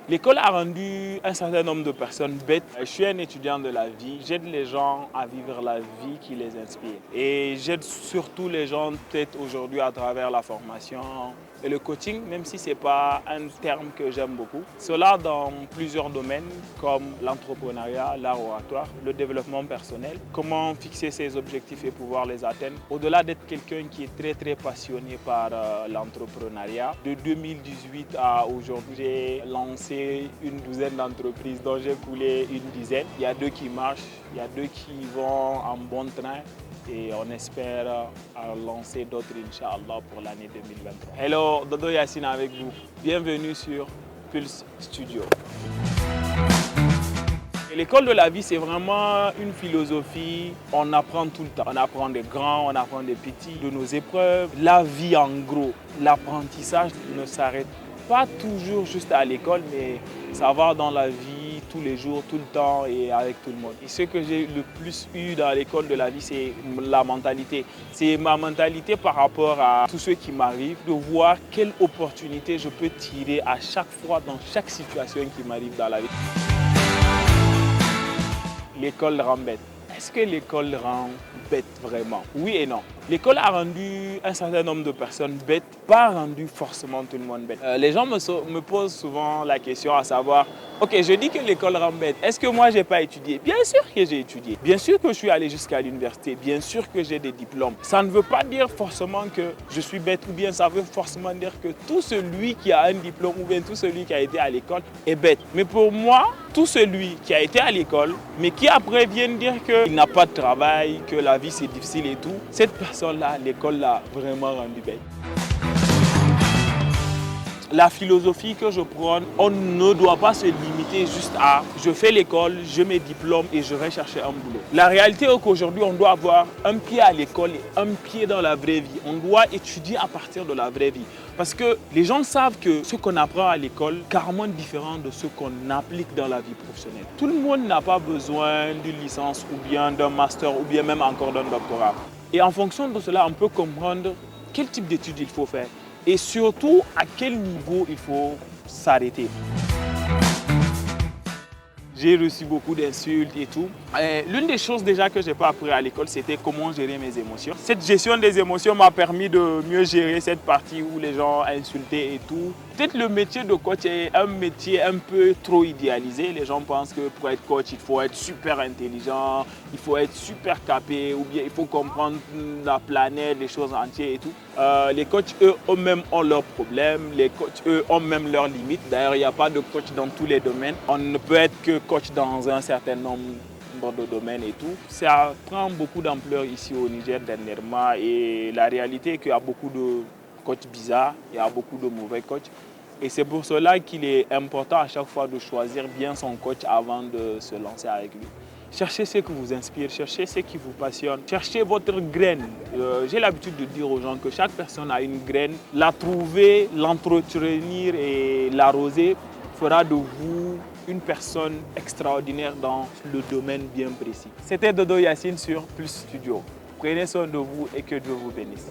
L'école a rendu un certain nombre de personnes bêtes. Je suis un étudiant de la vie, j'aide les gens à vivre la vie qui les inspire. Et j'aide surtout les gens peut-être aujourd'hui à travers la formation et le coaching, même si ce n'est pas un terme que j'aime beaucoup. Cela dans plusieurs domaines comme l'entrepreneuriat, l'art oratoire, le développement personnel, comment fixer ses objectifs et pouvoir les atteindre. Au-delà d'être quelqu'un qui est très passionné par l'entrepreneuriat, de 2018 à aujourd'hui, j'ai lancé une douzaine d'entreprises dont j'ai coulé une dizaine. Il y a 2 qui marchent, il y a 2 qui vont en bon train. Et on espère lancer d'autres, Inch'Allah, pour l'année 2023. Hello, Dodo Yacine avec vous. Bienvenue sur Pulse Studio. L'école de la vie, c'est vraiment une philosophie. On apprend tout le temps. On apprend des grands, on apprend des petits, de nos épreuves. La vie, en gros, l'apprentissage ne s'arrête pas toujours juste à l'école, mais ça va dans la vie tous les jours, tout le temps et avec tout le monde. Et ce que j'ai le plus eu dans l'école de la vie, c'est la mentalité. C'est ma mentalité par rapport à tout ce qui m'arrive, de voir quelle opportunité je peux tirer à chaque fois dans chaque situation qui m'arrive dans la vie. L'école rend bête. Est-ce que l'école rend bête vraiment? Oui et non. L'école a rendu un certain nombre de personnes bêtes, pas rendu forcément tout le monde bête. Les gens me posent souvent la question à savoir, ok, je dis que l'école rend bête, est-ce que moi j'ai pas étudié? Bien sûr que j'ai étudié, bien sûr que je suis allé jusqu'à l'université, bien sûr que j'ai des diplômes. Ça ne veut pas dire forcément que je suis bête ou bien ça veut forcément dire que tout celui qui a un diplôme ou bien tout celui qui a été à l'école est bête. Mais pour moi, tout celui qui a été à l'école, mais qui après vient dire qu'il n'a pas de travail, que la vie c'est difficile et tout, cette personne-là, l'école l'a vraiment rendu bête. La philosophie que je prône, on ne doit pas se limiter juste à je fais l'école, je mes diplômes et je vais chercher un boulot. La réalité est qu'aujourd'hui, on doit avoir un pied à l'école et un pied dans la vraie vie. On doit étudier à partir de la vraie vie. Parce que les gens savent que ce qu'on apprend à l'école est carrément différent de ce qu'on applique dans la vie professionnelle. Tout le monde n'a pas besoin d'une licence ou bien d'un master ou bien même encore d'un doctorat. Et en fonction de cela, on peut comprendre quel type d'études il faut faire. Et surtout, à quel niveau il faut s'arrêter. J'ai reçu beaucoup d'insultes et tout. L'une des choses déjà que je n'ai pas appris à l'école, c'était comment gérer mes émotions. Cette gestion des émotions m'a permis de mieux gérer cette partie où les gens insultaient et tout. Peut-être le métier de coach est un métier un peu trop idéalisé. Les gens pensent que pour être coach, il faut être super intelligent, il faut être super capé ou bien il faut comprendre la planète, les choses entières et tout. Les coachs, eux-mêmes ont leurs problèmes. Les coachs, eux, ont même leurs limites. D'ailleurs, il n'y a pas de coach dans tous les domaines. On ne peut être que coach dans un certain nombre de domaines et tout. Ça prend beaucoup d'ampleur ici au Niger dernièrement et la réalité est qu'il y a beaucoup de coachs bizarres, il y a beaucoup de mauvais coachs. Et c'est pour cela qu'il est important à chaque fois de choisir bien son coach avant de se lancer avec lui. Cherchez ce qui vous inspire, cherchez ce qui vous passionne, cherchez votre graine. J'ai l'habitude de dire aux gens que chaque personne a une graine. La trouver, l'entretenir et l'arroser fera de vous une personne extraordinaire dans le domaine bien précis. C'était Dodo Yacine sur Pulse Studio. Prenez soin de vous et que Dieu vous bénisse.